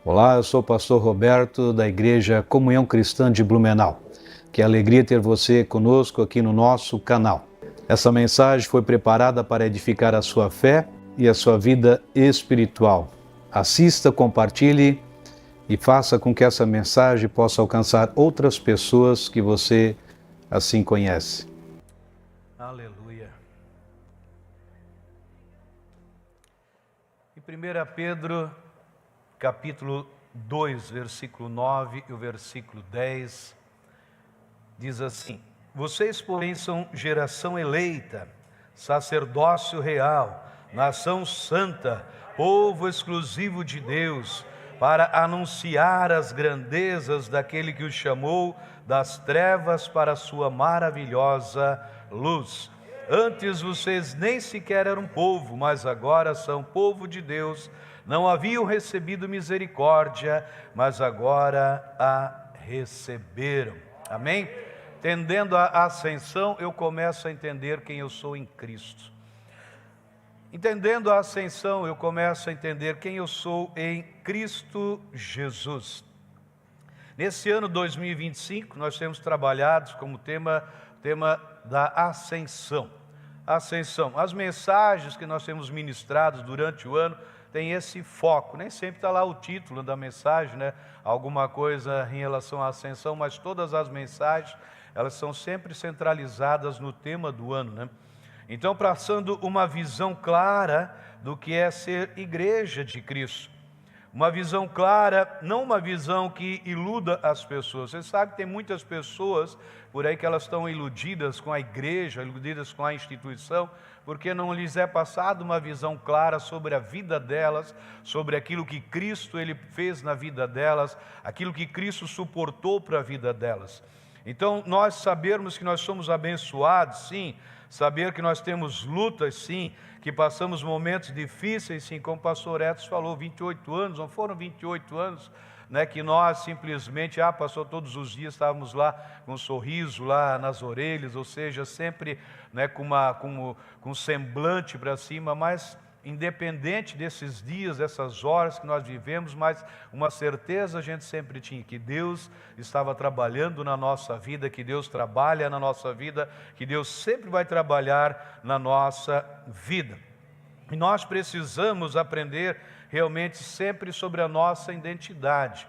Olá, eu sou o pastor Roberto da Igreja Comunhão Cristã de Blumenau. Que alegria ter você conosco aqui no nosso canal. Essa mensagem foi preparada para edificar a sua fé e a sua vida espiritual. Assista, compartilhe e faça com que essa mensagem possa alcançar outras pessoas que você assim conhece. Aleluia. Em 1 Pedro, capítulo 2, versículo 9 e o versículo 10, diz assim: Vocês, porém, são geração eleita, sacerdócio real, nação santa, povo exclusivo de Deus, para anunciar as grandezas daquele que os chamou das trevas para a sua maravilhosa luz. Antes vocês nem sequer eram povo, mas agora são povo de Deus. Não haviam recebido misericórdia, mas agora a receberam. Amém? Entendendo a ascensão, eu começo a entender quem eu sou em Cristo. Entendendo a ascensão, eu começo a entender quem eu sou em Cristo Jesus. Nesse ano 2025, nós temos trabalhado como tema da ascensão. Ascensão. As mensagens que nós temos ministrado durante o ano têm esse foco. Nem sempre está lá o título da mensagem, né? Alguma coisa em relação à ascensão, mas todas as mensagens, elas são sempre centralizadas no tema do ano, né? Então, passando uma visão clara do que é ser igreja de Cristo. Uma visão clara, não uma visão que iluda as pessoas. Você sabe que tem muitas pessoas por aí que elas estão iludidas com a igreja, iludidas com a instituição, porque não lhes é passada uma visão clara sobre a vida delas, sobre aquilo que Cristo ele fez na vida delas, aquilo que Cristo suportou para a vida delas. Então, nós sabermos que nós somos abençoados, sim, saber que nós temos lutas, sim, que passamos momentos difíceis, sim, como o pastor Etos falou, 28 anos, não foram 28 anos, né, que nós simplesmente, pastor, todos os dias estávamos lá com um sorriso lá nas orelhas, ou seja, sempre, né, com um semblante para cima, mas independente desses dias, dessas horas que nós vivemos, mas uma certeza a gente sempre tinha, que Deus estava trabalhando na nossa vida, que Deus trabalha na nossa vida, que Deus sempre vai trabalhar na nossa vida. E nós precisamos aprender realmente sempre sobre a nossa identidade.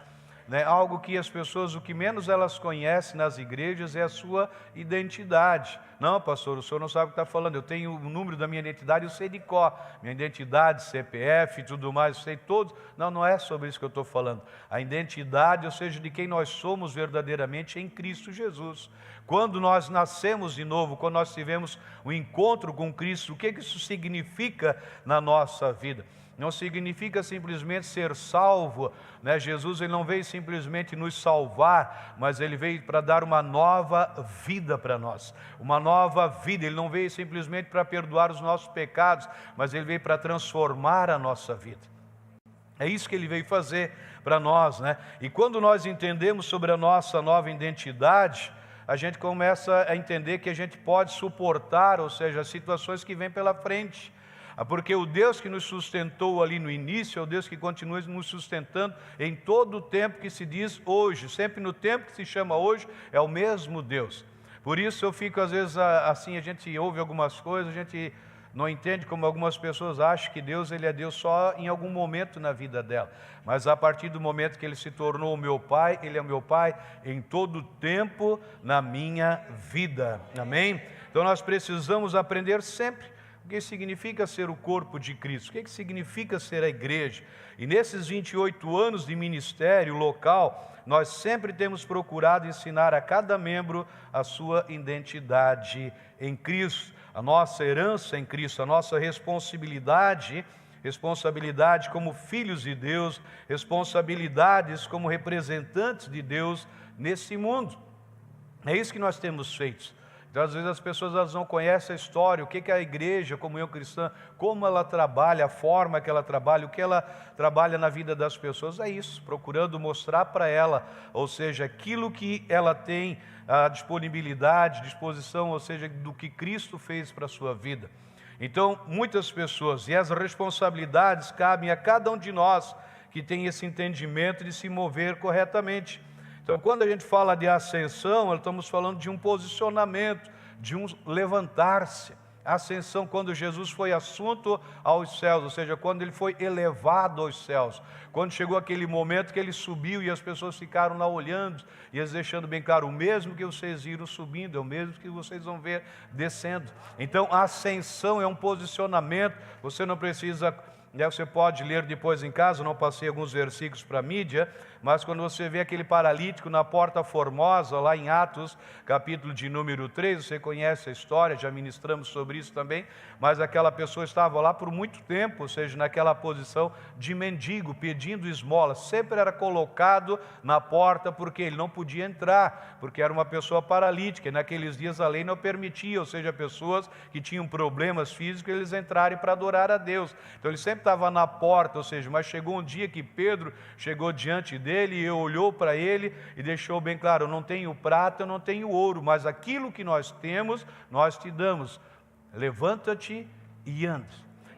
Né? Algo que as pessoas, o que menos elas conhecem nas igrejas é a sua identidade. Não, pastor, o senhor não sabe o que está falando. Eu tenho o número da minha identidade, eu sei de cor. Minha identidade, CPF e tudo mais, eu sei todos. Não, não é sobre isso que eu estou falando. A identidade, ou seja, de quem nós somos verdadeiramente em Cristo Jesus. Quando nós nascemos de novo, quando nós tivemos um encontro com Cristo, o que isso significa na nossa vida? Não significa simplesmente ser salvo, né? Jesus ele não veio simplesmente nos salvar, mas ele veio para dar uma nova vida para nós, uma nova vida. Ele não veio simplesmente para perdoar os nossos pecados, mas ele veio para transformar a nossa vida. É isso que ele veio fazer para nós, né? E quando nós entendemos sobre a nossa nova identidade, a gente começa a entender que a gente pode suportar, ou seja, as situações que vêm pela frente. Porque o Deus que nos sustentou ali no início é o Deus que continua nos sustentando em todo o tempo que se diz hoje. Sempre no tempo que se chama hoje, é o mesmo Deus. Por isso eu fico às vezes assim, a gente ouve algumas coisas, a gente não entende como algumas pessoas acham que Deus ele é Deus só em algum momento na vida dela. Mas a partir do momento que ele se tornou o meu Pai, ele é o meu Pai em todo o tempo na minha vida. Amém? Então nós precisamos aprender sempre o que significa ser o corpo de Cristo, o que significa ser a igreja. E nesses 28 anos de ministério local, nós sempre temos procurado ensinar a cada membro a sua identidade em Cristo, a nossa herança em Cristo, a nossa responsabilidade como filhos de Deus, responsabilidades como representantes de Deus nesse mundo. É isso que nós temos feito. Então, às vezes as pessoas elas não conhecem a história, o que é a igreja, a comunhão cristã, como ela trabalha, a forma que ela trabalha, o que ela trabalha na vida das pessoas. É isso, procurando mostrar para ela, ou seja, aquilo que ela tem a disponibilidade, disposição, ou seja, do que Cristo fez para a sua vida. Então, muitas pessoas, e as responsabilidades cabem a cada um de nós, que tem esse entendimento de se mover corretamente. Então, quando a gente fala de ascensão, estamos falando de um posicionamento, de um levantar-se. Ascensão, quando Jesus foi assunto aos céus, ou seja, quando ele foi elevado aos céus, quando chegou aquele momento que ele subiu e as pessoas ficaram lá olhando, e eles deixando bem claro, o mesmo que vocês viram subindo, é o mesmo que vocês vão ver descendo. Então, a ascensão é um posicionamento, você não precisa, você pode ler depois em casa, não passei alguns versículos para a mídia, mas quando você vê aquele paralítico na Porta Formosa, lá em Atos, capítulo de número 3, você conhece a história, já ministramos sobre isso também, mas aquela pessoa estava lá por muito tempo, ou seja, naquela posição de mendigo, pedindo esmola, sempre era colocado na porta porque ele não podia entrar, porque era uma pessoa paralítica, e naqueles dias a lei não permitia, ou seja, pessoas que tinham problemas físicos, eles entrarem para adorar a Deus. Então ele sempre estava na porta, ou seja, mas chegou um dia que Pedro chegou diante dele e olhou para ele e deixou bem claro, eu não tenho prata, eu não tenho ouro, mas aquilo que nós temos, nós te damos. Levanta-te e anda.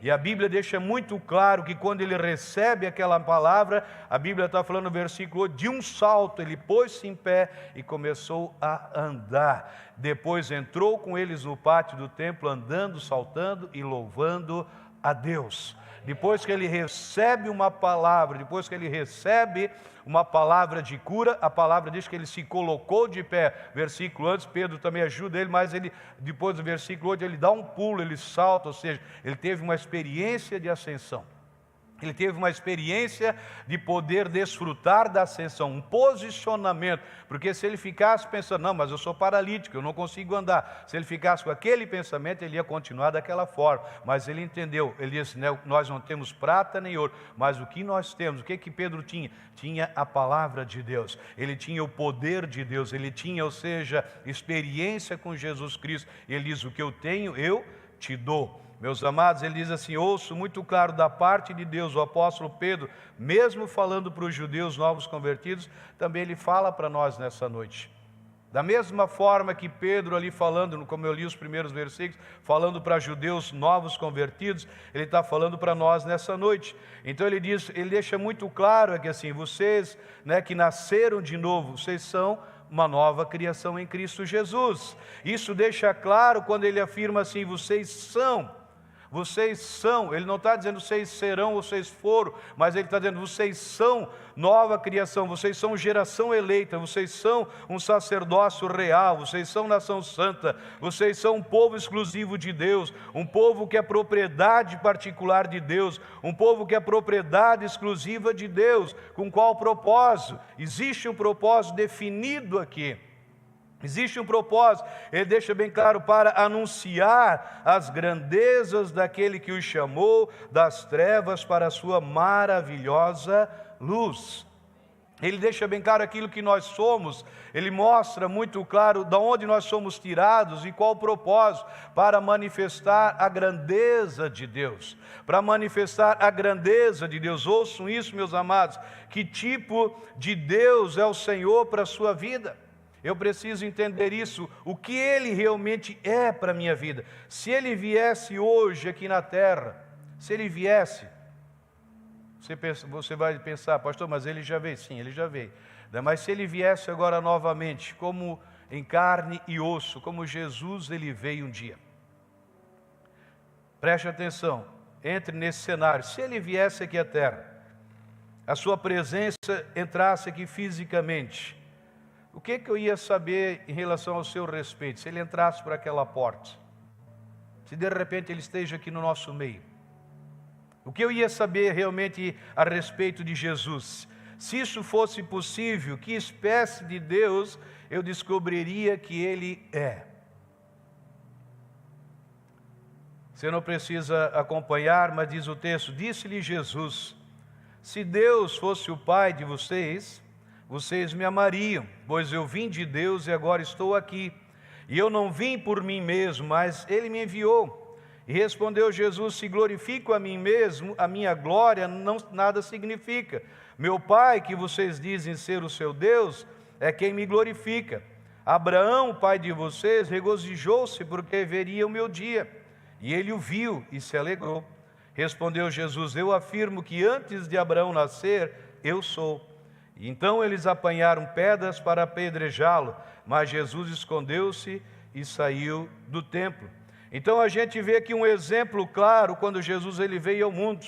E a Bíblia deixa muito claro que quando ele recebe aquela palavra, a Bíblia está falando no versículo 8, de um salto, ele pôs-se em pé e começou a andar. Depois entrou com eles no pátio do templo, andando, saltando e louvando a Deus. Depois que ele recebe uma palavra, depois que ele recebe uma palavra de cura, a palavra diz que ele se colocou de pé. Versículo antes, Pedro também ajuda ele, mas ele, depois do versículo 8, ele dá um pulo, ele salta, ou seja, ele teve uma experiência de ascensão. Ele teve uma experiência de poder desfrutar da ascensão, um posicionamento, porque se ele ficasse pensando, não, mas eu sou paralítico, eu não consigo andar, se ele ficasse com aquele pensamento, ele ia continuar daquela forma, mas ele entendeu, ele disse, nós não temos prata nem ouro, mas o que nós temos, o que Pedro tinha? Tinha a palavra de Deus, ele tinha o poder de Deus, ele tinha, ou seja, experiência com Jesus Cristo, ele diz, o que eu tenho, eu te dou. Meus amados, ele diz assim, ouço muito claro da parte de Deus, o apóstolo Pedro, mesmo falando para os judeus novos convertidos, também ele fala para nós nessa noite. Da mesma forma que Pedro ali falando, como eu li os primeiros versículos, falando para judeus novos convertidos, ele está falando para nós nessa noite. Então ele diz, ele deixa muito claro que assim, vocês, que nasceram de novo, vocês são uma nova criação em Cristo Jesus. Isso deixa claro quando ele afirma assim, vocês são, ele não está dizendo vocês serão, vocês foram, mas ele está dizendo vocês são nova criação, vocês são geração eleita, vocês são um sacerdócio real, vocês são nação santa, vocês são um povo exclusivo de Deus, um povo que é propriedade particular de Deus, um povo que é propriedade exclusiva de Deus. Com qual propósito? Existe um propósito definido aqui. Existe um propósito, ele deixa bem claro, para anunciar as grandezas daquele que os chamou das trevas para a sua maravilhosa luz. Ele deixa bem claro aquilo que nós somos, ele mostra muito claro de onde nós somos tirados e qual o propósito, para manifestar a grandeza de Deus, para manifestar a grandeza de Deus. Ouçam isso, meus amados, que tipo de Deus é o Senhor para a sua vida? Eu preciso entender isso, o que Ele realmente é para a minha vida. Se Ele viesse hoje aqui na terra, se Ele viesse, você vai pensar, pastor, mas Ele já veio. Sim, Ele já veio. Mas se Ele viesse agora novamente, como em carne e osso, como Jesus Ele veio um dia. Preste atenção, entre nesse cenário. Se Ele viesse aqui à terra, a sua presença entrasse aqui fisicamente, o que eu ia saber em relação ao seu respeito, se ele entrasse por aquela porta? Se de repente ele esteja aqui no nosso meio? O que eu ia saber realmente a respeito de Jesus? Se isso fosse possível, que espécie de Deus eu descobriria que Ele é? Você não precisa acompanhar, mas diz o texto, disse-lhe Jesus, se Deus fosse o Pai de vocês me amariam, pois eu vim de Deus e agora estou aqui. E eu não vim por mim mesmo, mas Ele me enviou. E respondeu Jesus, se glorifico a mim mesmo, a minha glória nada significa. Meu Pai, que vocês dizem ser o seu Deus, é quem me glorifica. Abraão, pai de vocês, regozijou-se porque veria o meu dia. E ele o viu e se alegrou. Respondeu Jesus: eu afirmo que antes de Abraão nascer, eu sou. Então eles apanharam pedras para apedrejá-lo, mas Jesus escondeu-se e saiu do templo. Então a gente vê aqui um exemplo claro quando Jesus ele veio ao mundo.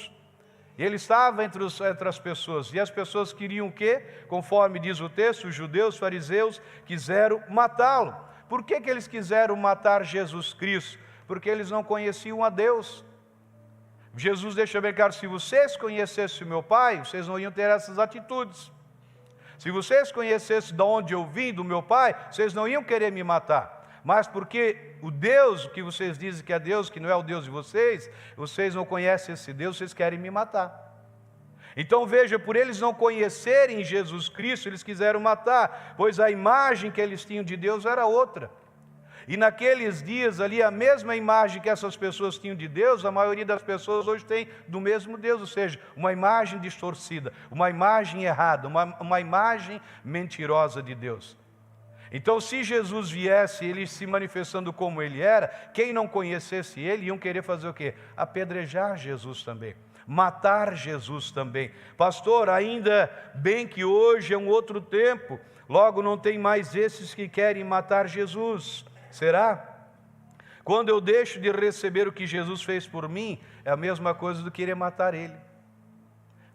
Ele estava entre as pessoas, e as pessoas queriam o quê? Conforme diz o texto, os judeus, os fariseus, quiseram matá-lo. Por que eles quiseram matar Jesus Cristo? Porque eles não conheciam a Deus. Jesus deixa bem claro: se vocês conhecessem o meu Pai, vocês não iam ter essas atitudes. Se vocês conhecessem de onde eu vim, do meu Pai, vocês não iam querer me matar. Mas porque o Deus que vocês dizem que é Deus, que não é o Deus de vocês não conhecem esse Deus, vocês querem me matar. Então veja, por eles não conhecerem Jesus Cristo, eles quiseram matar, pois a imagem que eles tinham de Deus era outra. E naqueles dias ali, a mesma imagem que essas pessoas tinham de Deus, a maioria das pessoas hoje tem do mesmo Deus, ou seja, uma imagem distorcida, uma imagem errada, uma imagem mentirosa de Deus. Então, se Jesus viesse, ele se manifestando como ele era, quem não conhecesse ele, iam querer fazer o quê? Apedrejar Jesus também, matar Jesus também. Pastor, ainda bem que hoje é um outro tempo, logo não tem mais esses que querem matar Jesus. Será? Quando eu deixo de receber o que Jesus fez por mim, é a mesma coisa do que querer matar ele.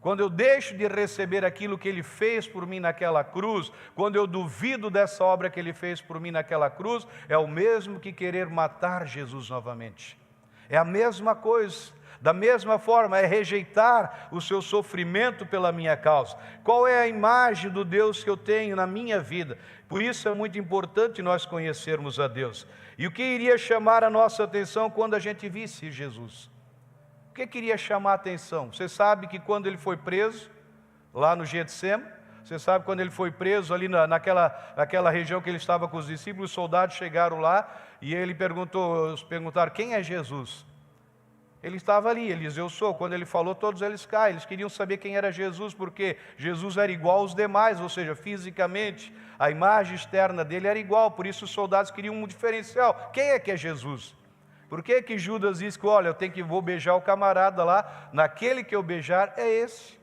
Quando eu deixo de receber aquilo que ele fez por mim naquela cruz, quando eu duvido dessa obra que ele fez por mim naquela cruz, é o mesmo que querer matar Jesus novamente. É a mesma coisa. Da mesma forma, é rejeitar o seu sofrimento pela minha causa. Qual é a imagem do Deus que eu tenho na minha vida? Por isso é muito importante nós conhecermos a Deus. E o que iria chamar a nossa atenção quando a gente visse Jesus? O que queria chamar a atenção? Você sabe que quando ele foi preso, lá no Getsêmani, você sabe quando ele foi preso ali naquela região que ele estava com os discípulos, os soldados chegaram lá e ele perguntaram: quem é Jesus? Ele estava ali, ele diz: eu sou. Quando ele falou, todos eles caem. Eles queriam saber quem era Jesus, porque Jesus era igual aos demais, ou seja, fisicamente, a imagem externa dele era igual, por isso os soldados queriam um diferencial. Quem é que é Jesus? Por que Judas disse que, olha, vou beijar o camarada lá, naquele que eu beijar é esse.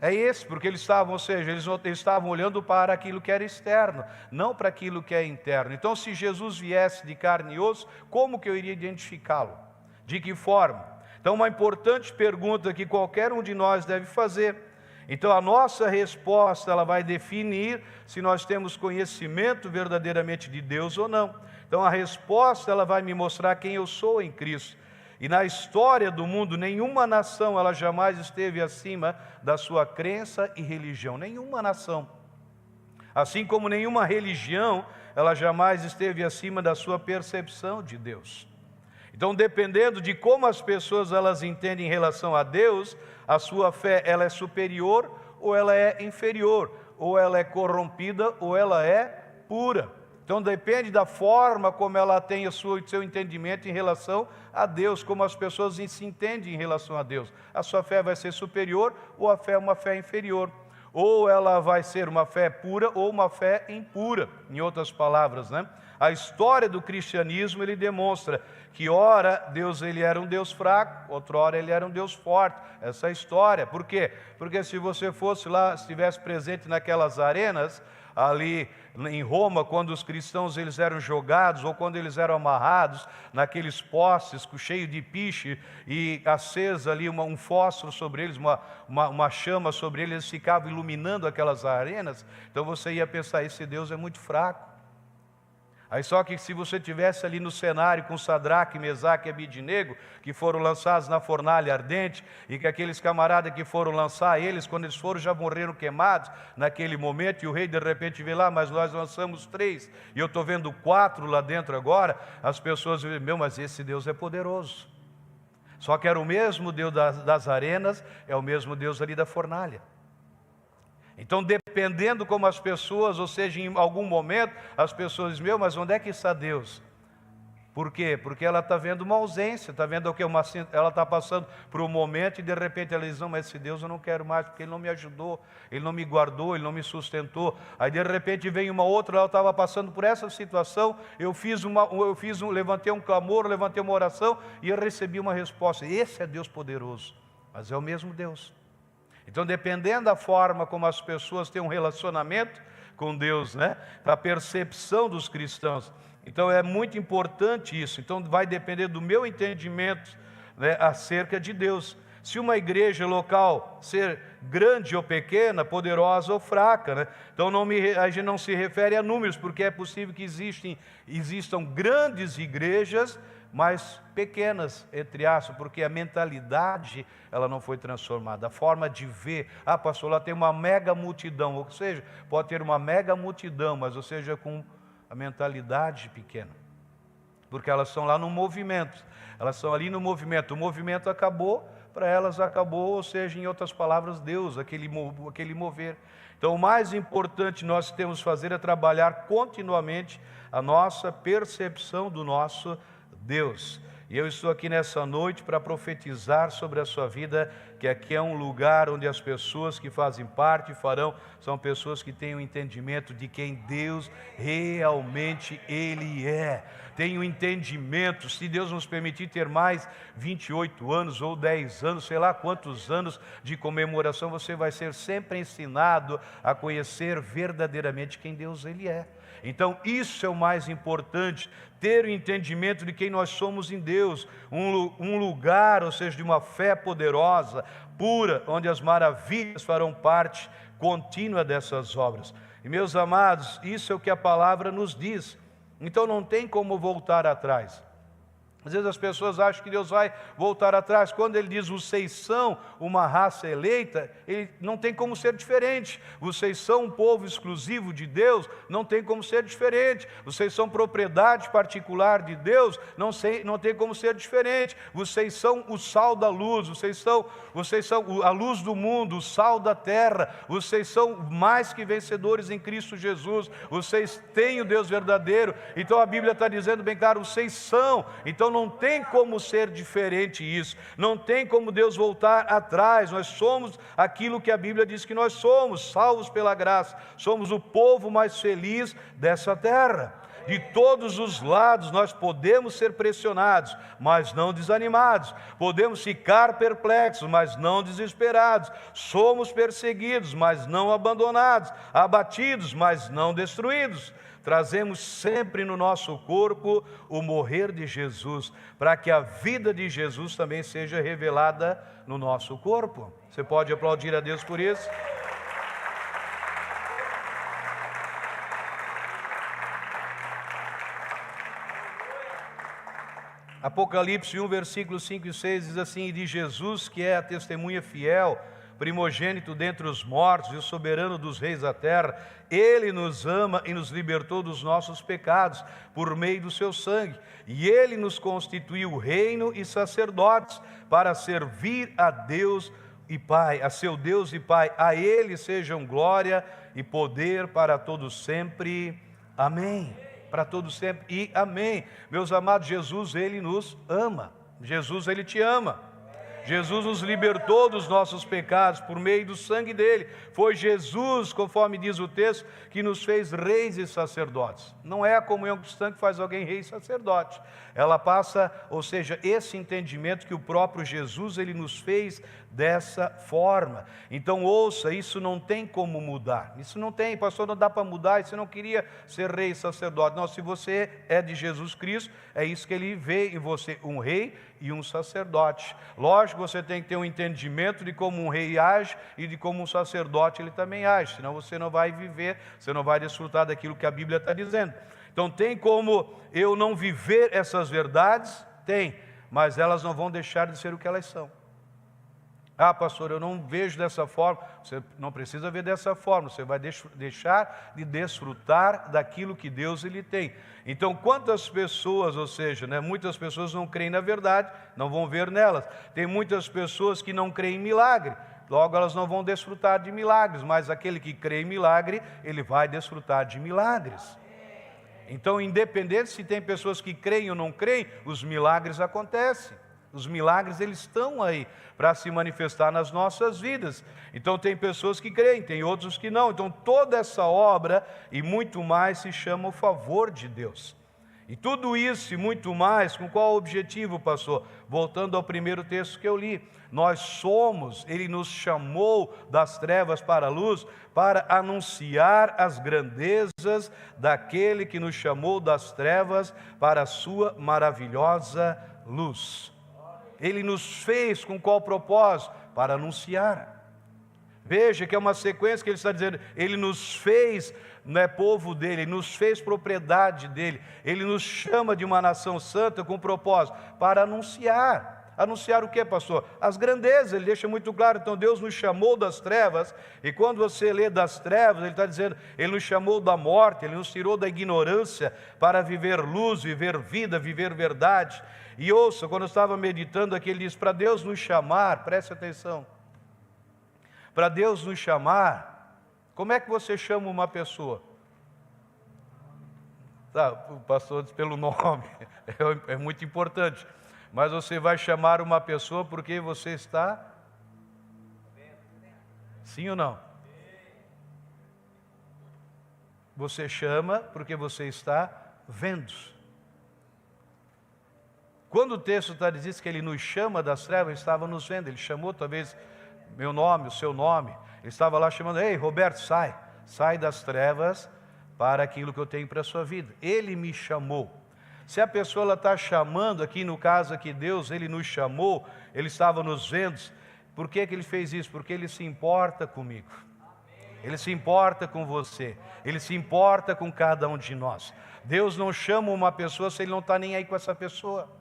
É esse, porque eles estavam, ou seja, eles estavam olhando para aquilo que era externo, não para aquilo que é interno. Então, se Jesus viesse de carne e osso, como que eu iria identificá-lo? De que forma? Então, uma importante pergunta que qualquer um de nós deve fazer. Então, a nossa resposta, ela vai definir se nós temos conhecimento verdadeiramente de Deus ou não. Então, a resposta, ela vai me mostrar quem eu sou em Cristo. E na história do mundo, nenhuma nação ela jamais esteve acima da sua crença e religião. Nenhuma nação. Assim como nenhuma religião, ela jamais esteve acima da sua percepção de Deus. Então, dependendo de como as pessoas elas entendem em relação a Deus, a sua fé ela é superior ou ela é inferior, ou ela é corrompida ou ela é pura. Então depende da forma como ela tem o seu entendimento em relação a Deus, como as pessoas se entendem em relação a Deus. A sua fé vai ser superior ou a fé é uma fé inferior. Ou ela vai ser uma fé pura ou uma fé impura, em outras palavras, né? A história do cristianismo, ele demonstra que ora Deus ele era um Deus fraco, outrora ele era um Deus forte. Essa é a história. Por quê? Porque se você fosse lá, estivesse presente naquelas arenas, ali em Roma, quando os cristãos eles eram jogados ou quando eles eram amarrados naqueles postes cheios de piche e acesa ali um fósforo sobre eles, uma chama sobre eles, eles ficavam iluminando aquelas arenas. Então você ia pensar: esse Deus é muito fraco. Aí só que se você tivesse ali no cenário com Sadraque, Mesaque e Abidnego, que foram lançados na fornalha ardente, e que aqueles camaradas que foram lançar eles, quando eles foram, já morreram queimados naquele momento, e o rei de repente vê lá: mas nós lançamos 3, e eu estou vendo 4 lá dentro agora. As pessoas dizem: meu, mas esse Deus é poderoso. Só que era o mesmo Deus das arenas, é o mesmo Deus ali da fornalha. Então, dependendo como as pessoas, ou seja, em algum momento, as pessoas dizem: meu, mas onde é que está Deus? Por quê? Porque ela está vendo uma ausência, está vendo o que? Ela está passando por um momento e de repente ela diz, não, mas esse Deus eu não quero mais, porque Ele não me ajudou, Ele não me guardou, Ele não me sustentou. Aí de repente vem uma outra, ela estava passando por essa situação, levantei um clamor, levantei uma oração e eu recebi uma resposta. Esse é Deus poderoso, mas é o mesmo Deus. Então, dependendo da forma como as pessoas têm um relacionamento com Deus, né? A percepção dos cristãos. Então, é muito importante isso. Então, vai depender do meu entendimento, né, acerca de Deus. Se uma igreja local ser grande ou pequena, poderosa ou fraca, né? Então, a gente não se refere a números, porque é possível que existam grandes igrejas, mas pequenas, entre aspas, porque a mentalidade ela não foi transformada, a forma de ver, pastor, lá tem uma mega multidão, ou seja, pode ter uma mega multidão, mas ou seja, com a mentalidade pequena, porque elas estão lá no movimento, elas estão ali no movimento, o movimento acabou, para elas acabou, ou seja, em outras palavras, Deus, aquele mover. Então, o mais importante nós temos que fazer é trabalhar continuamente a nossa percepção do nosso Deus. E eu estou aqui nessa noite para profetizar sobre a sua vida, que aqui é um lugar onde as pessoas que fazem parte e farão, são pessoas que têm o entendimento de quem Deus realmente Ele é. Tem o entendimento, se Deus nos permitir ter mais 28 anos ou 10 anos, sei lá quantos anos de comemoração, você vai ser sempre ensinado a conhecer verdadeiramente quem Deus Ele é. Então isso é o mais importante, ter o entendimento de quem nós somos em Deus, um lugar, ou seja, de uma fé poderosa, pura, onde as maravilhas farão parte contínua dessas obras. E meus amados, isso é o que a palavra nos diz, então não tem como voltar atrás. Às vezes as pessoas acham que Deus vai voltar atrás. Quando Ele diz, vocês são uma raça eleita, Ele não tem como ser diferente. Vocês são um povo exclusivo de Deus, não tem como ser diferente. Vocês são propriedade particular de Deus, não tem como ser diferente. Vocês são o sal da luz, vocês são a luz do mundo, o sal da terra. Vocês são mais que vencedores em Cristo Jesus. Vocês têm o Deus verdadeiro. Então a Bíblia está dizendo bem claro, vocês são. Então não tem como ser diferente isso, não tem como Deus voltar atrás. Nós somos aquilo que a Bíblia diz que nós somos, salvos pela graça, somos o povo mais feliz dessa terra. De todos os lados nós podemos ser pressionados, mas não desanimados, podemos ficar perplexos, mas não desesperados, somos perseguidos, mas não abandonados, abatidos, mas não destruídos. Trazemos sempre no nosso corpo o morrer de Jesus, para que a vida de Jesus também seja revelada no nosso corpo. Você pode aplaudir a Deus por isso? Apocalipse 1, versículos 5 e 6 diz assim, e de Jesus, que é a testemunha fiel, primogênito dentre os mortos e o soberano dos reis da terra, Ele nos ama e nos libertou dos nossos pecados por meio do seu sangue, e Ele nos constituiu reino e sacerdotes para servir a Deus e Pai, a seu Deus e Pai. A Ele sejam glória e poder para todos sempre. Amém. Para todos sempre e amém. Meus amados, Jesus, Ele nos ama. Jesus, Ele te ama. Jesus nos libertou dos nossos pecados por meio do sangue dele. Foi Jesus, conforme diz o texto, que nos fez reis e sacerdotes. Não é a comunhão cristã que faz alguém rei e sacerdote. Ela passa, ou seja, esse entendimento que o próprio Jesus, ele nos fez dessa forma. Então ouça, isso não tem como mudar. Isso não tem, pastor, não dá para mudar, você não queria ser rei e sacerdote. Não, se você é de Jesus Cristo, é isso que ele vê em você, um rei e um sacerdote. Lógico, você tem que ter um entendimento de como um rei age e de como um sacerdote ele também age, senão você não vai viver, você não vai desfrutar daquilo que a Bíblia está dizendo. Então tem como eu não viver essas verdades? Tem, mas elas não vão deixar de ser o que elas são. Ah, pastor, eu não vejo dessa forma. Você não precisa ver dessa forma, você vai deixar de desfrutar daquilo que Deus ele tem. Então, quantas pessoas, ou seja, muitas pessoas não creem na verdade, não vão ver nelas. Tem muitas pessoas que não creem em milagre, logo elas não vão desfrutar de milagres, mas aquele que crê em milagre, ele vai desfrutar de milagres. Então, independente se tem pessoas que creem ou não creem, os milagres acontecem. Os milagres, eles estão aí para se manifestar nas nossas vidas. Então, tem pessoas que creem, tem outros que não. Então, toda essa obra e muito mais se chama o favor de Deus. E tudo isso e muito mais, com qual objetivo, pastor? Voltando ao primeiro texto que eu li. Nós somos, Ele nos chamou das trevas para a luz, para anunciar as grandezas daquele que nos chamou das trevas para a sua maravilhosa luz. Ele nos fez com qual propósito? Para anunciar. Veja que é uma sequência que ele está dizendo, Ele nos fez, não é povo dele, Ele nos fez propriedade dele, Ele nos chama de uma nação santa com propósito, para anunciar. Anunciar o que, pastor? As grandezas, ele deixa muito claro. Então Deus nos chamou das trevas, e quando você lê das trevas, ele está dizendo, Ele nos chamou da morte, Ele nos tirou da ignorância, para viver luz, viver vida, viver verdade. E ouça, quando eu estava meditando aqui, ele diz, para Deus nos chamar, preste atenção, para Deus nos chamar, como é que você chama uma pessoa? Tá, o pastor diz pelo nome, é muito importante, mas você vai chamar uma pessoa porque você está... Sim ou não? Você chama porque você está vendo. Quando o texto diz que Ele nos chama das trevas, Ele estava nos vendo. Ele chamou talvez meu nome, o seu nome. Ele estava lá chamando, ei, Roberto, sai das trevas para aquilo que eu tenho para a sua vida. Ele me chamou. Se a pessoa está chamando, aqui no caso aqui Deus, Ele nos chamou, Ele estava nos vendo. Por que Ele fez isso? Porque Ele se importa comigo. Ele se importa com você. Ele se importa com cada um de nós. Deus não chama uma pessoa se Ele não está nem aí com essa pessoa.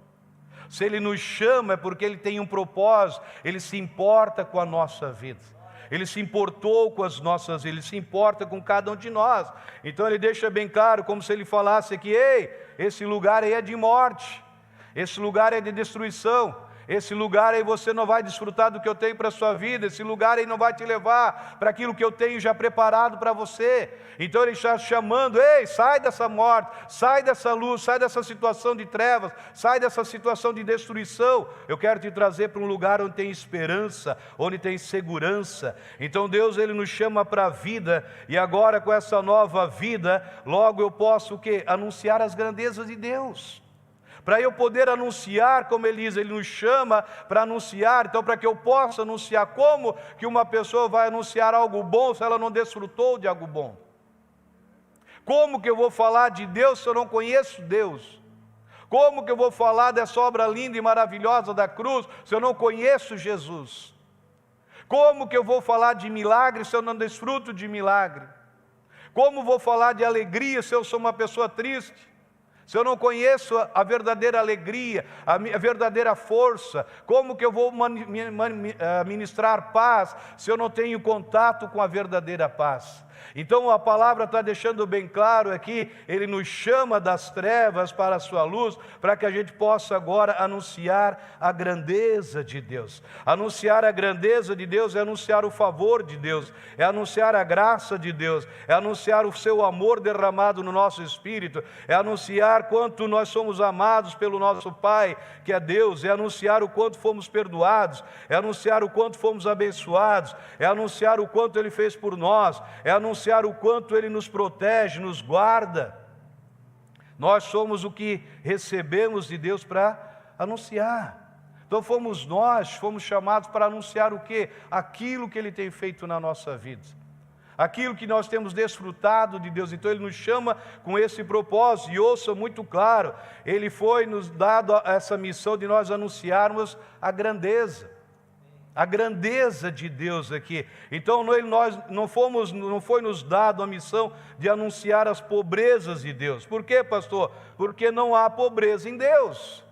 Se Ele nos chama é porque Ele tem um propósito, Ele se importa com a nossa vida. Ele se importou com as nossas vidas, Ele se importa com cada um de nós. Então Ele deixa bem claro, como se Ele falasse aqui, ei, esse lugar aí é de morte, esse lugar é de destruição, esse lugar aí você não vai desfrutar do que eu tenho para a sua vida, esse lugar aí não vai te levar para aquilo que eu tenho já preparado para você. Então Ele está chamando, ei, sai dessa morte, sai dessa luz, sai dessa situação de trevas, sai dessa situação de destruição. Eu quero te trazer para um lugar onde tem esperança, onde tem segurança. Então Deus, Ele nos chama para a vida, e agora com essa nova vida, logo eu posso o quê? Anunciar as grandezas de Deus. Para eu poder anunciar, como Ele diz, Ele nos chama para anunciar. Então, para que eu possa anunciar, como que uma pessoa vai anunciar algo bom se ela não desfrutou de algo bom? Como que eu vou falar de Deus se eu não conheço Deus? Como que eu vou falar dessa obra linda e maravilhosa da cruz se eu não conheço Jesus? Como que eu vou falar de milagre se eu não desfruto de milagre? Como vou falar de alegria se eu sou uma pessoa triste? Se eu não conheço a verdadeira alegria, a verdadeira força, como que eu vou ministrar paz se eu não tenho contato com a verdadeira paz? Então a palavra está deixando bem claro aqui, Ele nos chama das trevas para a sua luz, para que a gente possa agora anunciar a grandeza de Deus. Anunciar a grandeza de Deus é anunciar o favor de Deus, é anunciar a graça de Deus, é anunciar o seu amor derramado no nosso espírito, é anunciar quanto nós somos amados pelo nosso Pai, que é Deus, é anunciar o quanto fomos perdoados, é anunciar o quanto fomos abençoados, é anunciar o quanto Ele fez por nós, é anunciar o quanto Ele nos protege, nos guarda. Nós somos o que recebemos de Deus para anunciar. Então fomos chamados para anunciar o quê? Aquilo que Ele tem feito na nossa vida, aquilo que nós temos desfrutado de Deus. Então Ele nos chama com esse propósito, e ouça muito claro, Ele foi nos dado essa missão de nós anunciarmos a grandeza de Deus aqui. Então não foi nos dado a missão de anunciar as pobrezas de Deus. Por quê, pastor? Porque não há pobreza em Deus.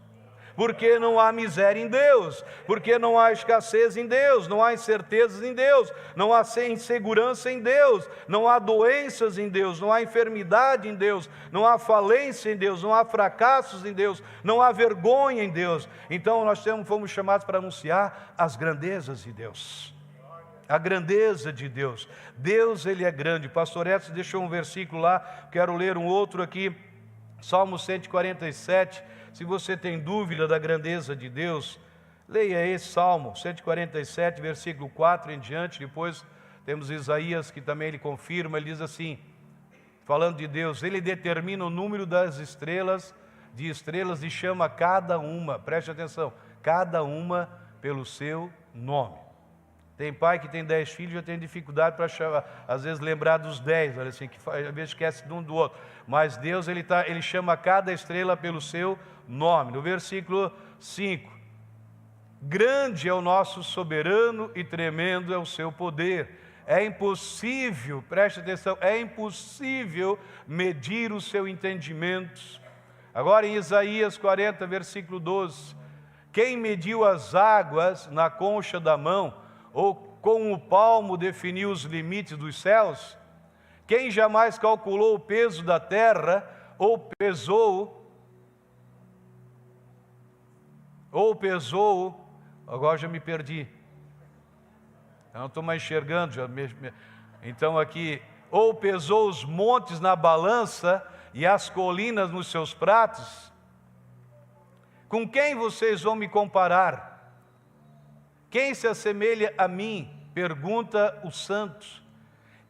Porque não há miséria em Deus, porque não há escassez em Deus, não há incertezas em Deus, não há insegurança em Deus, não há doenças em Deus, não há enfermidade em Deus, não há falência em Deus, não há fracassos em Deus, não há vergonha em Deus. Então nós fomos chamados para anunciar as grandezas de Deus. A grandeza de Deus. Deus, Ele é grande. Pastor Edson deixou um versículo lá, quero ler um outro aqui. Salmo 147, se você tem dúvida da grandeza de Deus, leia esse Salmo 147, versículo 4 em diante. Depois temos Isaías, que também ele confirma, ele diz assim, falando de Deus, ele determina o número das estrelas, e chama cada uma, preste atenção, cada uma pelo seu nome. Tem pai que tem 10 filhos e já tem dificuldade para às vezes lembrar dos 10, olha assim, que às vezes esquece de um do outro. Mas Deus, ele chama cada estrela pelo seu nome. No versículo 5, grande é o nosso soberano e tremendo é o seu poder. É impossível, preste atenção, é impossível medir o seu entendimento. Agora em Isaías 40, versículo 12, quem mediu as águas na concha da mão, ou com o palmo definiu os limites dos céus? Quem jamais calculou o peso da terra, ou pesou, agora já me perdi, eu não estou mais enxergando, então aqui, ou pesou os montes na balança e as colinas nos seus pratos? Com quem vocês vão me comparar? Quem se assemelha a mim? Pergunta os santos.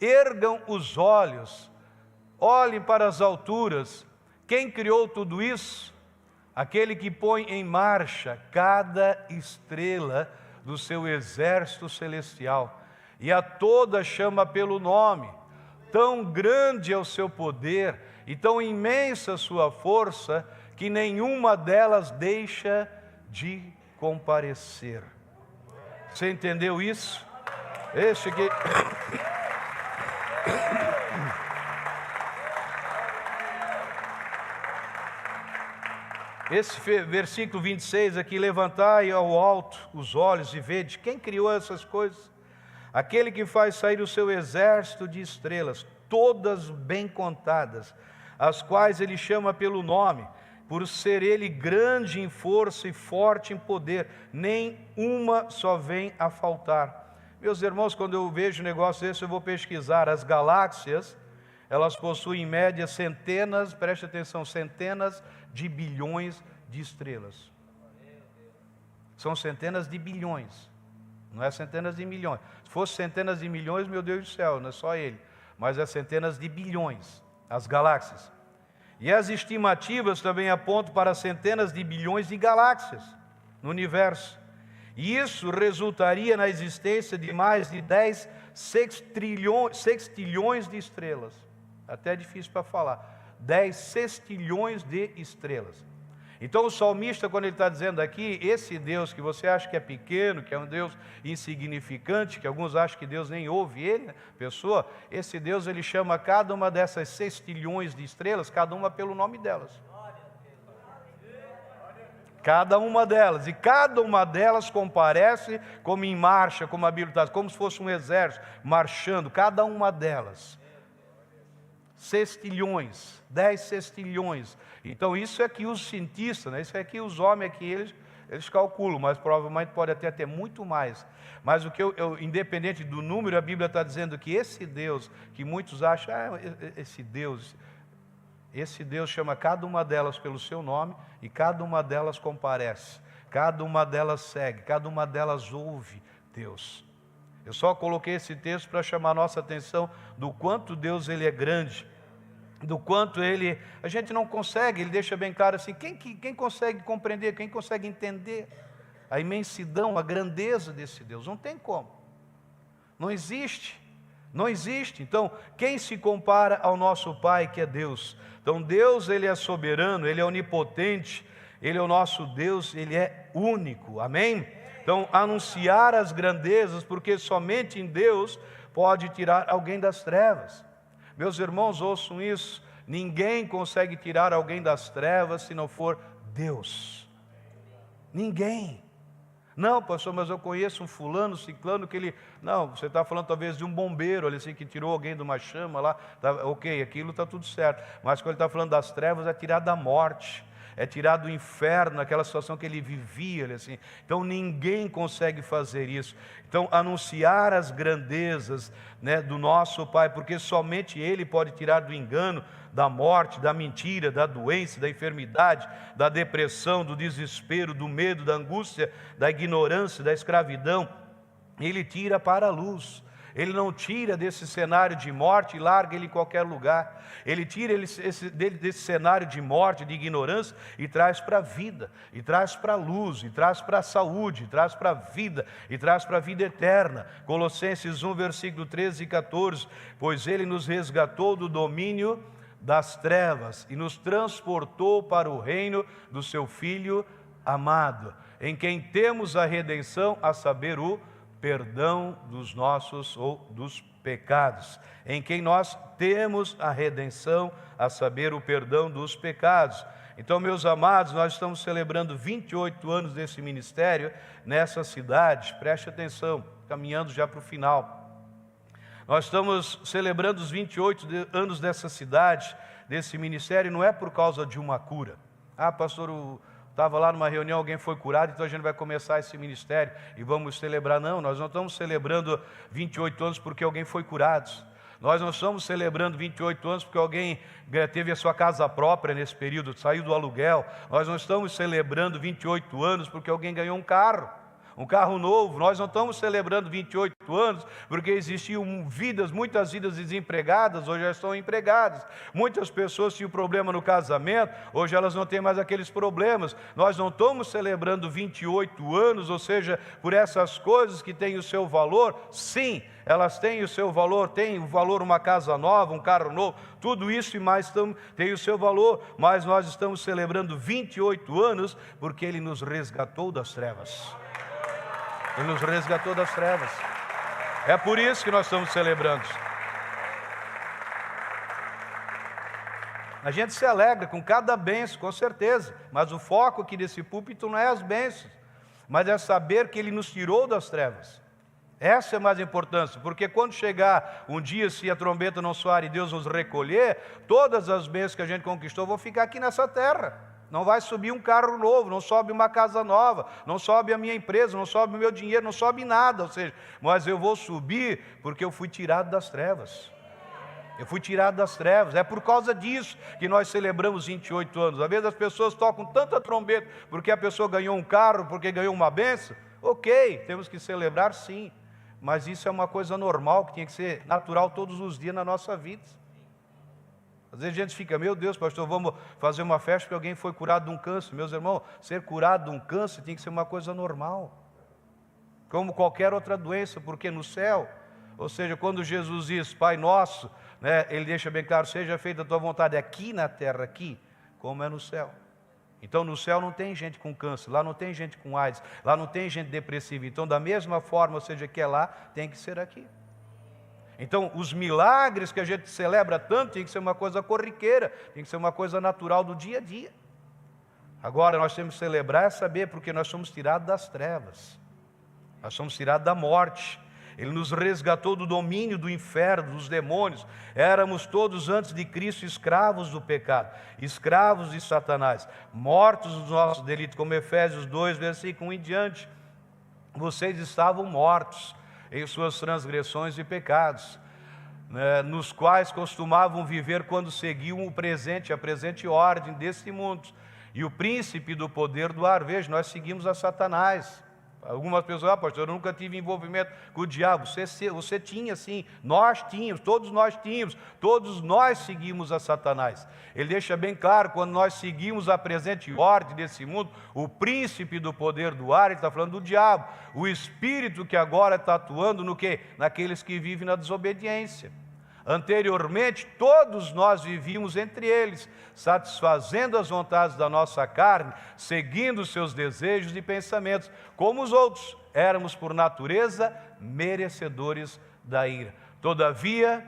Ergam os olhos, olhem para as alturas. Quem criou tudo isso? Aquele que põe em marcha cada estrela do seu exército celestial, e a todas chama pelo nome. Tão grande é o seu poder, e tão imensa a sua força, que nenhuma delas deixa de comparecer. Você entendeu isso? Esse aqui... Esse versículo 26 aqui, levantai ao alto os olhos e vede, quem criou essas coisas? Aquele que faz sair o seu exército de estrelas, todas bem contadas, as quais ele chama pelo nome, por ser ele grande em força e forte em poder, nem uma só vem a faltar. Meus irmãos, quando eu vejo um negócio desse, eu vou pesquisar. As galáxias, elas possuem em média centenas, preste atenção, centenas de bilhões de estrelas. São centenas de bilhões, não é centenas de milhões. Se fosse centenas de milhões, meu Deus do céu, não é só ele, mas é centenas de bilhões, as galáxias. E as estimativas também apontam para centenas de bilhões de galáxias no universo. E isso resultaria na existência de mais de 10 sextilhões de estrelas. Até é difícil para falar. 10 sextilhões de estrelas. Então o salmista, quando ele está dizendo aqui, esse Deus que você acha que é pequeno, que é um Deus insignificante, que alguns acham que Deus nem ouve ele, pessoa, esse Deus ele chama cada uma dessas sextilhões de estrelas, cada uma pelo nome delas. Cada uma delas, e cada uma delas comparece como em marcha, como a Bíblia está, como se fosse um exército marchando, cada uma delas. Sextilhões, 10 sextilhões. Então isso é que os cientistas, né? Isso é que os homens aqui, eles calculam, mas provavelmente pode até ter muito mais. Mas o que independente do número, a Bíblia está dizendo que esse Deus, que muitos acham, esse Deus chama cada uma delas pelo seu nome, e cada uma delas comparece, cada uma delas segue, cada uma delas ouve Deus. Eu só coloquei esse texto para chamar a nossa atenção do quanto Deus ele é grande, do quanto ele, a gente não consegue, ele deixa bem claro assim, quem consegue compreender, quem consegue entender a imensidão, a grandeza desse Deus? Não tem como, não existe. Então, quem se compara ao nosso Pai que é Deus? Então Deus ele é soberano, ele é onipotente, ele é o nosso Deus, ele é único, amém? Então, anunciar as grandezas, porque somente em Deus pode tirar alguém das trevas. Meus irmãos, ouçam isso, ninguém consegue tirar alguém das trevas se não for Deus. Ninguém. Não, pastor, mas eu conheço um fulano, ciclano, que ele... Não, você está falando talvez de um bombeiro, ali, assim, que tirou alguém de uma chama lá, tá, ok, aquilo está tudo certo. Mas quando ele está falando das trevas, é tirar da morte, é tirar do inferno, naquela situação que ele vivia, assim. Então ninguém consegue fazer isso. Então anunciar as grandezas, né, do nosso Pai, porque somente Ele pode tirar do engano, da morte, da mentira, da doença, da enfermidade, da depressão, do desespero, do medo, da angústia, da ignorância, da escravidão. Ele tira para a luz. Ele não tira desse cenário de morte e larga ele em qualquer lugar. Ele tira desse cenário de morte, de ignorância, e traz para a vida, e traz para a luz, e traz para a saúde, e traz para a vida, e traz para a vida eterna. Colossenses 1, versículo 13 e 14, pois Ele nos resgatou do domínio das trevas e nos transportou para o reino do seu Filho amado, em quem temos a redenção, a saber, o perdão dos nossos ou dos pecados, em quem nós temos a redenção, a saber, o perdão dos pecados. Então, meus amados, nós estamos celebrando 28 anos desse ministério nessa cidade. Preste atenção, caminhando já para o final. Nós estamos celebrando os 28 anos dessa cidade, desse ministério, não é por causa de uma cura. Ah, pastor, estava lá numa reunião, alguém foi curado, então a gente vai começar esse ministério e vamos celebrar. Não, nós não estamos celebrando 28 anos porque alguém foi curado. Nós não estamos celebrando 28 anos porque alguém teve a sua casa própria nesse período, saiu do aluguel. Nós não estamos celebrando 28 anos porque alguém ganhou um carro novo. Nós não estamos celebrando 28 anos porque existiam muitas vidas desempregadas, hoje já estão empregadas. Muitas pessoas tinham problema no casamento, hoje elas não têm mais aqueles problemas. Nós não estamos celebrando 28 anos, ou seja, por essas coisas que têm o seu valor. Sim, elas têm o seu valor, tem o valor uma casa nova, um carro novo, tudo isso e mais tem o seu valor, mas nós estamos celebrando 28 anos porque Ele nos resgatou das trevas. Ele nos resgatou das trevas. É por isso que nós estamos celebrando. A gente se alegra com cada bênção, com certeza, mas o foco aqui desse púlpito não é as bênçãos, mas é saber que Ele nos tirou das trevas. Essa é mais importância, porque quando chegar um dia, se a trombeta não soar e Deus nos recolher, todas as bênçãos que a gente conquistou vão ficar aqui nessa terra. Não vai subir um carro novo, não sobe uma casa nova, não sobe a minha empresa, não sobe o meu dinheiro, não sobe nada, ou seja, mas eu vou subir porque eu fui tirado das trevas. Eu fui tirado das trevas. É por causa disso que nós celebramos 28 anos. Às vezes as pessoas tocam tanta trombeta porque a pessoa ganhou um carro, porque ganhou uma bênção. Ok, temos que celebrar sim, mas isso é uma coisa normal, que tinha que ser natural todos os dias na nossa vida. Às vezes a gente fica, meu Deus, pastor, vamos fazer uma festa porque alguém foi curado de um câncer. Meus irmãos, ser curado de um câncer tem que ser uma coisa normal, como qualquer outra doença, porque no céu, ou seja, quando Jesus diz, Pai nosso, né, Ele deixa bem claro, seja feita a tua vontade aqui na terra, aqui, como é no céu. Então no céu não tem gente com câncer, lá não tem gente com AIDS, lá não tem gente depressiva. Então da mesma forma, ou seja, que é lá, tem que ser aqui. Então, os milagres que a gente celebra tanto tem que ser uma coisa corriqueira, tem que ser uma coisa natural do dia a dia. Agora, nós temos que celebrar e saber porque nós somos tirados das trevas, nós somos tirados da morte. Ele nos resgatou do domínio do inferno, dos demônios. Éramos todos antes de Cristo escravos do pecado, escravos de Satanás, mortos dos nossos delitos, como Efésios 2, versículo 1 em diante. Vocês estavam mortos em suas transgressões e pecados, né, nos quais costumavam viver quando seguiam a presente ordem deste mundo, e o príncipe do poder do ar. Veja, nós seguimos a Satanás. Algumas pessoas, pastor, eu nunca tive envolvimento com o diabo. Você tinha sim, nós tínhamos, todos nós seguimos a Satanás. Ele deixa bem claro, quando nós seguimos a presente ordem desse mundo, o príncipe do poder do ar, ele está falando do diabo, o espírito que agora está atuando no quê? Naqueles que vivem na desobediência. Anteriormente, todos nós vivíamos entre eles, satisfazendo as vontades da nossa carne, seguindo os seus desejos e pensamentos. Como os outros, éramos por natureza merecedores da ira. Todavia,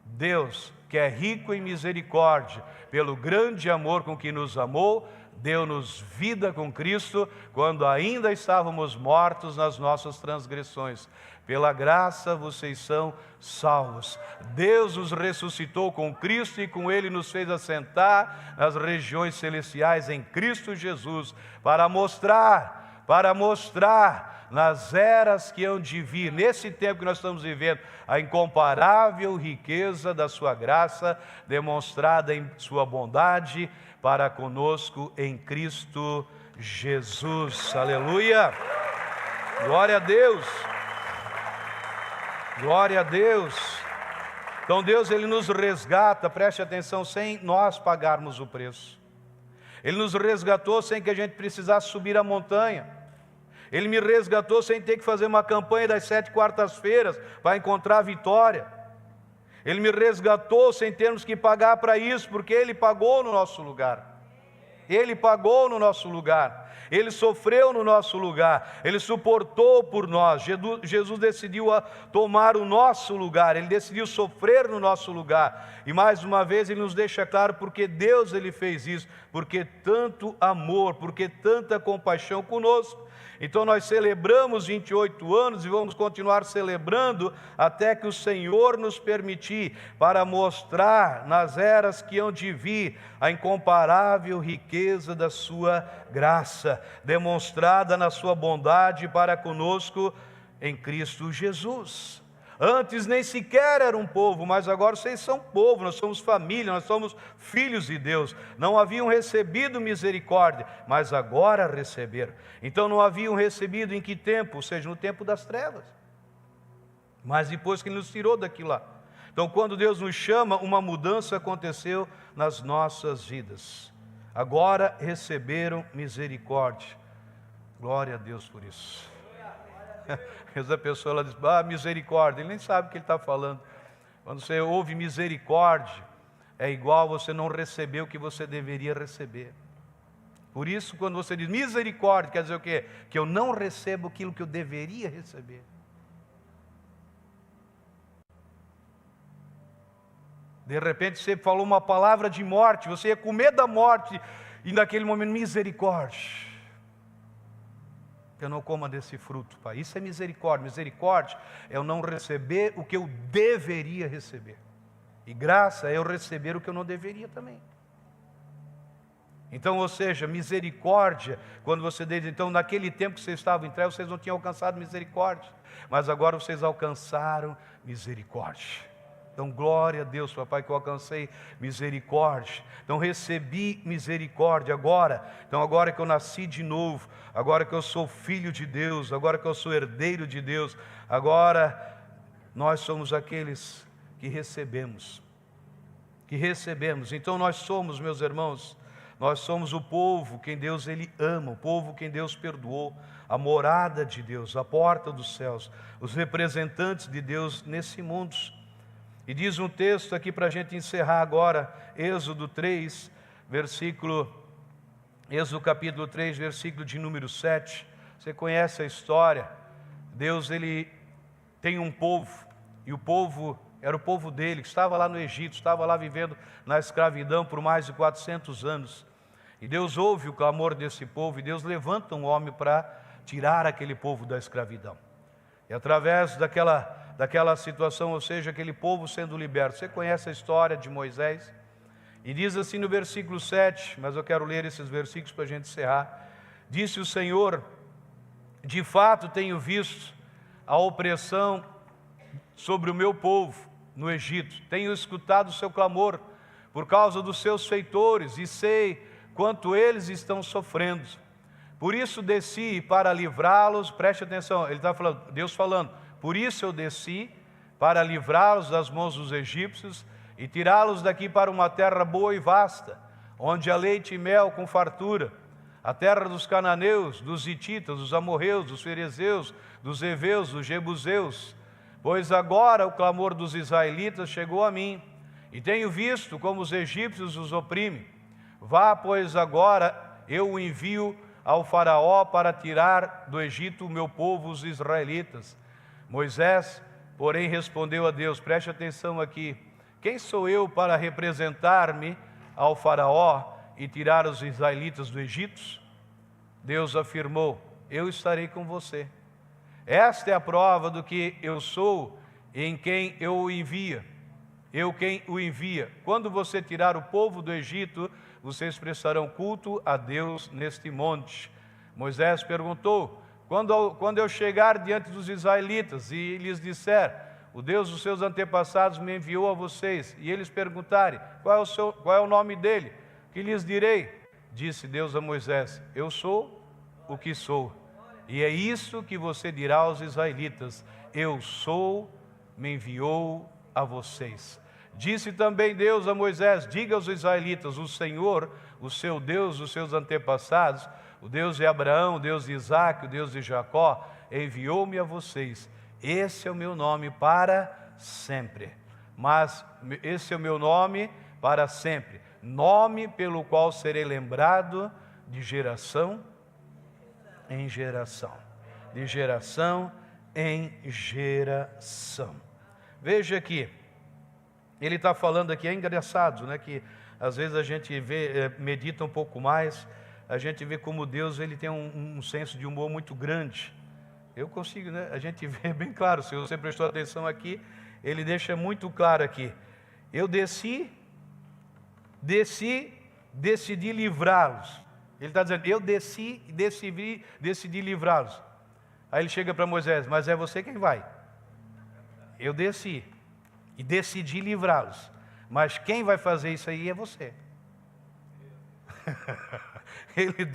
Deus, que é rico em misericórdia, pelo grande amor com que nos amou, deu-nos vida com Cristo, quando ainda estávamos mortos nas nossas transgressões. Pela graça vocês são salvos. Deus os ressuscitou com Cristo e com Ele nos fez assentar nas regiões celestiais em Cristo Jesus, para mostrar nas eras que hão de vir, nesse tempo que nós estamos vivendo, a incomparável riqueza da sua graça, demonstrada em sua bondade para conosco em Cristo Jesus. Aleluia! Glória a Deus! Glória a Deus! Então Deus, Ele nos resgata, preste atenção, sem nós pagarmos o preço. Ele nos resgatou sem que a gente precisasse subir a montanha. Ele me resgatou sem ter que fazer uma campanha das 7 quartas-feiras para encontrar a vitória. Ele me resgatou sem termos que pagar para isso, porque Ele pagou no nosso lugar. Ele pagou no nosso lugar. Ele sofreu no nosso lugar. Ele suportou por nós. Jesus decidiu tomar o nosso lugar. Ele decidiu sofrer no nosso lugar. E mais uma vez Ele nos deixa claro porque Deus Ele fez isso. Porque tanto amor, porque tanta compaixão conosco. Então nós celebramos 28 anos e vamos continuar celebrando até que o Senhor nos permitir, para mostrar nas eras que hão de vir a incomparável riqueza da sua graça, demonstrada na sua bondade para conosco em Cristo Jesus. Antes nem sequer era um povo, mas agora vocês são povo, nós somos família, nós somos filhos de Deus. Não haviam recebido misericórdia, mas agora receberam. Então não haviam recebido em que tempo? Ou seja, no tempo das trevas. Mas depois que Ele nos tirou daquilo lá. Então quando Deus nos chama, uma mudança aconteceu nas nossas vidas. Agora receberam misericórdia. Glória a Deus por isso. Essa pessoa ela diz, misericórdia, ele nem sabe o que ele está falando. Quando você ouve misericórdia, é igual você não receber o que você deveria receber. Por isso, quando você diz misericórdia, quer dizer o quê? Que eu não recebo aquilo que eu deveria receber. De repente você falou uma palavra de morte, você ia com medo da morte, e naquele momento, misericórdia. Eu não coma desse fruto, Pai. Isso é misericórdia. Misericórdia é eu não receber o que eu deveria receber. E graça é eu receber o que eu não deveria também. Então, ou seja, misericórdia, quando você diz, então naquele tempo que vocês estavam em trevas, vocês não tinham alcançado misericórdia. Mas agora vocês alcançaram misericórdia. Então, glória a Deus, papai, que eu alcancei misericórdia. Então, recebi misericórdia agora. Então, agora que eu nasci de novo, agora que eu sou filho de Deus, agora que eu sou herdeiro de Deus, agora nós somos aqueles que recebemos. Então, nós somos, meus irmãos, nós somos o povo quem Deus Ele ama, o povo quem Deus perdoou, a morada de Deus, a porta dos céus, os representantes de Deus nesse mundo. E diz um texto aqui para a gente encerrar agora, Êxodo capítulo 3, versículo de número 7. Você conhece a história. Deus, Ele tem um povo, e o povo era o povo dele, que estava lá no Egito, estava lá vivendo na escravidão por mais de 400 anos. E Deus ouve o clamor desse povo, e Deus levanta um homem para tirar aquele povo da escravidão. E através daquela situação, ou seja, aquele povo sendo liberto. Você conhece a história de Moisés? E diz assim no versículo 7, mas eu quero ler esses versículos para a gente encerrar. Disse o Senhor, de fato tenho visto a opressão sobre o meu povo no Egito. Tenho escutado o seu clamor por causa dos seus feitores e sei quanto eles estão sofrendo. Por isso desci para livrá-los, preste atenção, ele está falando, Deus falando, por isso eu desci para livrá-los das mãos dos egípcios e tirá-los daqui para uma terra boa e vasta, onde há leite e mel com fartura, a terra dos cananeus, dos hititas, dos amorreus, dos ferezeus, dos heveus, dos jebuseus. Pois agora o clamor dos israelitas chegou a mim, e tenho visto como os egípcios os oprimem. Vá, pois agora eu o envio ao faraó para tirar do Egito o meu povo, os israelitas. Moisés, porém, respondeu a Deus, preste atenção aqui, quem sou eu para representar-me ao faraó e tirar os israelitas do Egito? Deus afirmou: eu estarei com você. Esta é a prova do que eu sou em quem eu o envia. Eu quem o envia. Quando você tirar o povo do Egito, vocês prestarão culto a Deus neste monte. Moisés perguntou: quando eu chegar diante dos israelitas e lhes disser, o Deus dos seus antepassados me enviou a vocês, e eles perguntarem, qual é o nome dele? Que lhes direi? Disse Deus a Moisés: eu sou o que sou. E é isso que você dirá aos israelitas: eu sou, me enviou a vocês. Disse também Deus a Moisés: diga aos israelitas, o Senhor, o seu Deus, os seus antepassados, o Deus de Abraão, o Deus de Isaque, o Deus de Jacó, enviou-me a vocês. Esse é o meu nome para sempre. Mas esse é o meu nome para sempre. Nome pelo qual serei lembrado de geração em geração. De geração em geração. Veja aqui, ele está falando aqui, é engraçado, né? Que às vezes a gente medita um pouco mais, a gente vê como Deus ele tem um senso de humor muito grande. Eu consigo, né? A gente vê bem claro, se você prestou atenção aqui, ele deixa muito claro aqui. Eu decidi livrá-los. Ele está dizendo, eu decidi livrá-los. Aí ele chega para Moisés, mas é você quem vai. Eu desci e decidi livrá-los. Mas quem vai fazer isso aí é você. Ele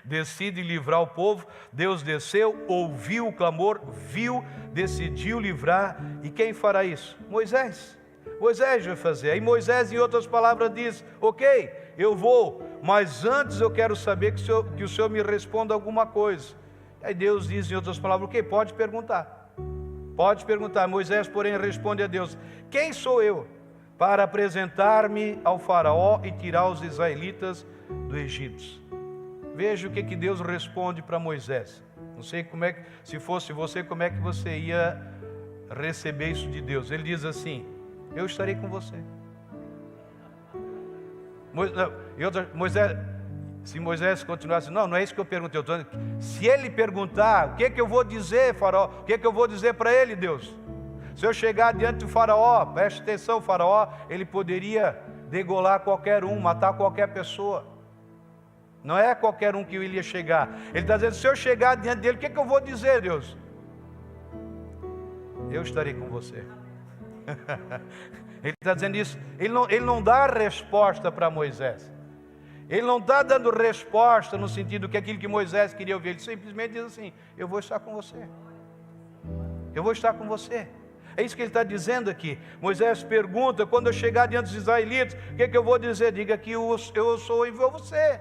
decide livrar o povo. Deus desceu, ouviu o clamor, viu, decidiu livrar. E quem fará isso? Moisés. Moisés vai fazer. Aí Moisés, em outras palavras, diz, ok, eu vou, mas antes eu quero saber que o Senhor me responda alguma coisa. Aí Deus diz, em outras palavras, ok, pode perguntar. Pode perguntar. Moisés, porém, responde a Deus, quem sou eu para apresentar-me ao faraó e tirar os israelitas do Egito? Veja o que Deus responde para Moisés. Não sei como é que, se fosse você, como é que você ia receber isso de Deus. Ele diz assim, eu estarei com você. Se Moisés continuasse, não é isso que eu perguntei. Se ele perguntar, o que eu vou dizer, faraó? O que eu vou dizer para ele, Deus? Se eu chegar diante do faraó, preste atenção, faraó, ele poderia degolar qualquer um, matar qualquer pessoa. Não é qualquer um que ele ia chegar. Ele está dizendo, se eu chegar diante dele, o que eu vou dizer, Deus? Eu estarei com você. Ele está dizendo isso. Ele não dá resposta para Moisés. Ele não está dando resposta no sentido que aquilo que Moisés queria ouvir. Ele simplesmente diz assim, eu vou estar com você. Eu vou estar com você. É isso que ele está dizendo aqui. Moisés pergunta, quando eu chegar diante dos israelitas, o que eu vou dizer? Diga que eu sou, enviou você.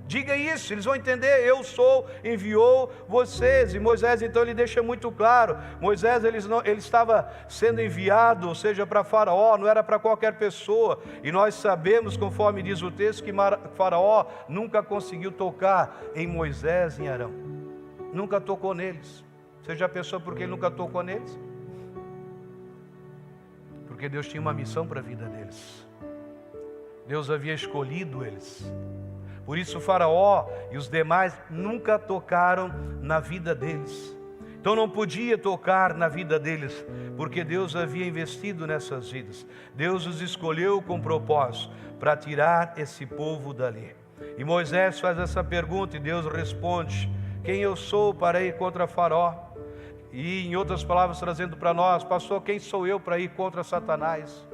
Diga isso, eles vão entender, eu sou, enviou vocês. E Moisés, então, ele deixa muito claro. Moisés, ele estava sendo enviado, ou seja, para Faraó, não era para qualquer pessoa. E nós sabemos, conforme diz o texto, que Faraó nunca conseguiu tocar em Moisés e em Arão. Nunca tocou neles. Você já pensou por que ele nunca tocou neles? Porque Deus tinha uma missão para a vida deles. Deus havia escolhido eles. Por isso o faraó e os demais nunca tocaram na vida deles. Então não podia tocar na vida deles, porque Deus havia investido nessas vidas. Deus os escolheu com propósito para tirar esse povo dali. E Moisés faz essa pergunta e Deus responde, quem eu sou para ir contra faraó? E em outras palavras trazendo para nós, pastor, quem sou eu para ir contra Satanás?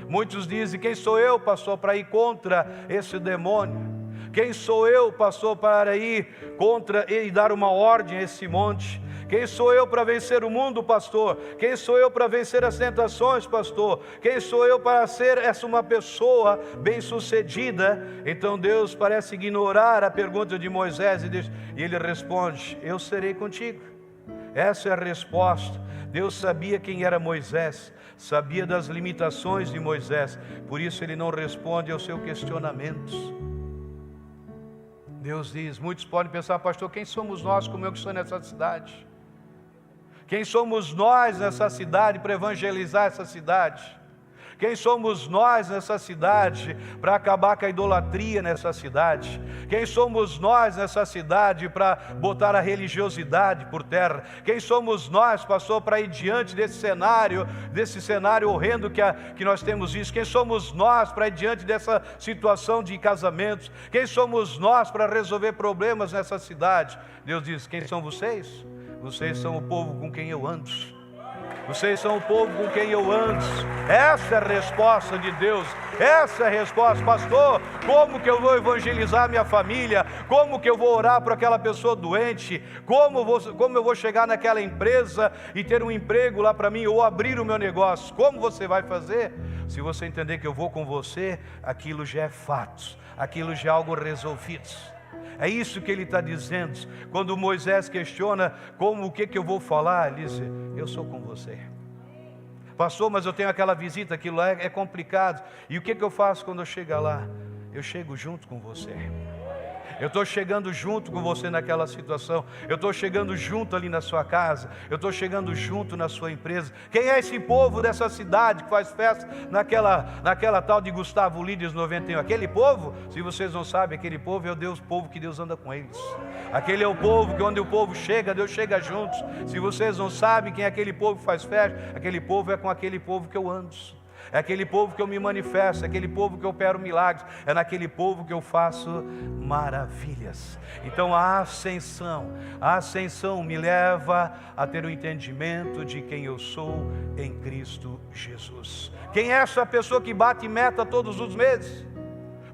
Muitos dizem, quem sou eu, pastor, para ir contra esse demônio? Quem sou eu, pastor, para ir contra e dar uma ordem a esse monte? Quem sou eu para vencer o mundo, pastor? Quem sou eu para vencer as tentações, pastor? Quem sou eu para ser uma pessoa bem-sucedida? Então Deus parece ignorar a pergunta de Moisés e ele responde, eu serei contigo. Essa é a resposta. Deus sabia quem era Moisés, sabia das limitações de Moisés, por isso ele não responde aos seus questionamentos. Deus diz, muitos podem pensar, pastor, quem somos nós, como eu que estou nessa cidade? Quem somos nós nessa cidade para evangelizar essa cidade? Quem somos nós nessa cidade para acabar com a idolatria nessa cidade? Quem somos nós nessa cidade para botar a religiosidade por terra? Quem somos nós, pastor, para ir diante desse cenário horrendo que nós temos visto? Quem somos nós para ir diante dessa situação de casamentos? Quem somos nós para resolver problemas nessa cidade? Deus diz: quem são vocês? Vocês são o povo com quem eu ando. Vocês são o povo com quem eu ando. Essa é a resposta de Deus. Essa é a resposta. Pastor, como que eu vou evangelizar minha família? Como que eu vou orar para aquela pessoa doente? Como eu vou chegar naquela empresa e ter um emprego lá para mim, ou abrir o meu negócio? Como você vai fazer? Se você entender que eu vou com você, aquilo já é fato, aquilo já é algo resolvido. É isso que ele está dizendo. Quando Moisés questiona o que eu vou falar, ele diz: eu sou com você. Pastor, mas eu tenho aquela visita, aquilo lá é complicado. E o que eu faço quando eu chegar lá? Eu chego junto com você. Eu estou chegando junto com você naquela situação. Eu estou chegando junto ali na sua casa. Eu estou chegando junto na sua empresa. Quem é esse povo dessa cidade que faz festa naquela tal de Gustavo Líderes 91? Aquele povo, se vocês não sabem, aquele povo é o povo que Deus anda com eles. Aquele é o povo que onde o povo chega, Deus chega juntos. Se vocês não sabem quem é aquele povo que faz festa, aquele povo é com aquele povo que eu ando. É aquele povo que eu me manifesto, é aquele povo que eu opero milagres, é naquele povo que eu faço maravilhas. Então a ascensão me leva a ter o entendimento de quem eu sou em Cristo Jesus. Quem é essa pessoa que bate meta todos os meses?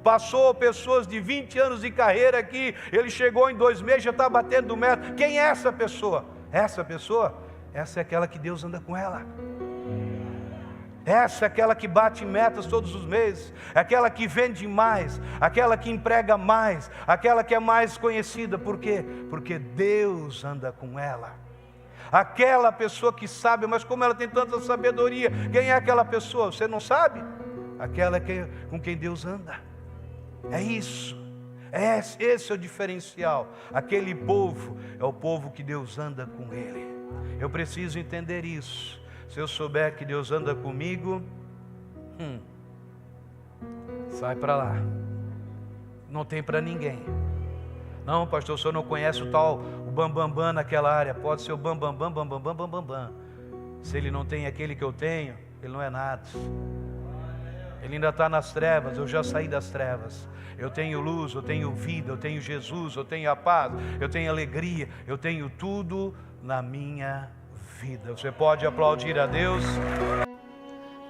Passou pessoas de 20 anos de carreira aqui, ele chegou em 2 meses, já está batendo meta. Quem é essa pessoa? Essa é aquela que Deus anda com ela. Essa é aquela que bate metas todos os meses, aquela que vende mais, aquela que emprega mais, aquela que é mais conhecida. Por quê? Porque Deus anda com ela. Aquela pessoa que sabe, mas como ela tem tanta sabedoria, quem é aquela pessoa? Você não sabe? Aquela com quem Deus anda. É isso. Esse é o diferencial. Aquele povo é o povo que Deus anda com ele. Eu preciso entender isso. Se eu souber que Deus anda comigo, sai para lá. Não tem para ninguém. Não, pastor, o senhor não conhece o bambambam naquela área. Pode ser o bambambam. Se ele não tem aquele que eu tenho, ele não é nada. Ele ainda está nas trevas, eu já saí das trevas. Eu tenho luz, eu tenho vida, eu tenho Jesus, eu tenho a paz, eu tenho alegria, eu tenho tudo na minha vida. Você pode aplaudir a Deus?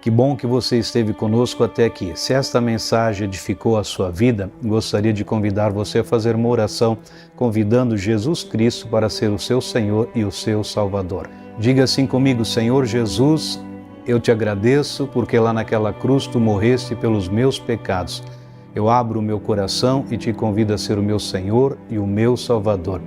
Que bom que você esteve conosco até aqui. Se esta mensagem edificou a sua vida, gostaria de convidar você a fazer uma oração convidando Jesus Cristo para ser o seu Senhor e o seu Salvador. Diga assim comigo: Senhor Jesus, eu te agradeço porque lá naquela cruz tu morreste pelos meus pecados. Eu abro o meu coração e te convido a ser o meu Senhor e o meu Salvador.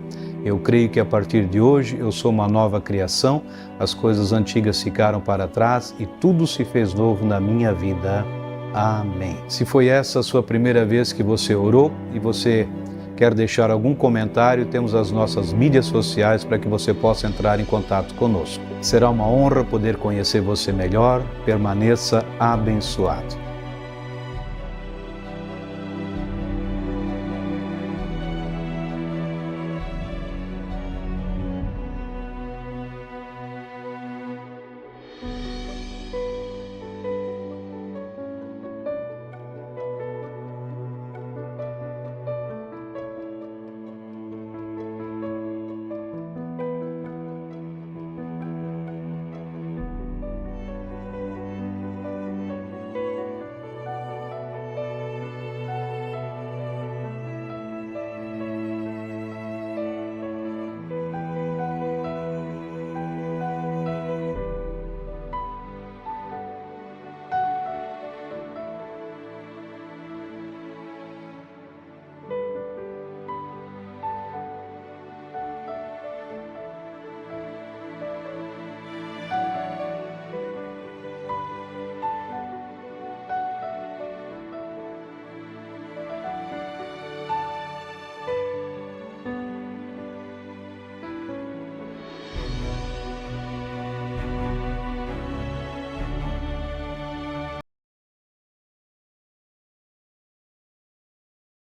Eu creio que a partir de hoje eu sou uma nova criação, as coisas antigas ficaram para trás e tudo se fez novo na minha vida. Amém. Se foi essa a sua primeira vez que você orou e você quer deixar algum comentário, temos as nossas mídias sociais para que você possa entrar em contato conosco. Será uma honra poder conhecer você melhor. Permaneça abençoado.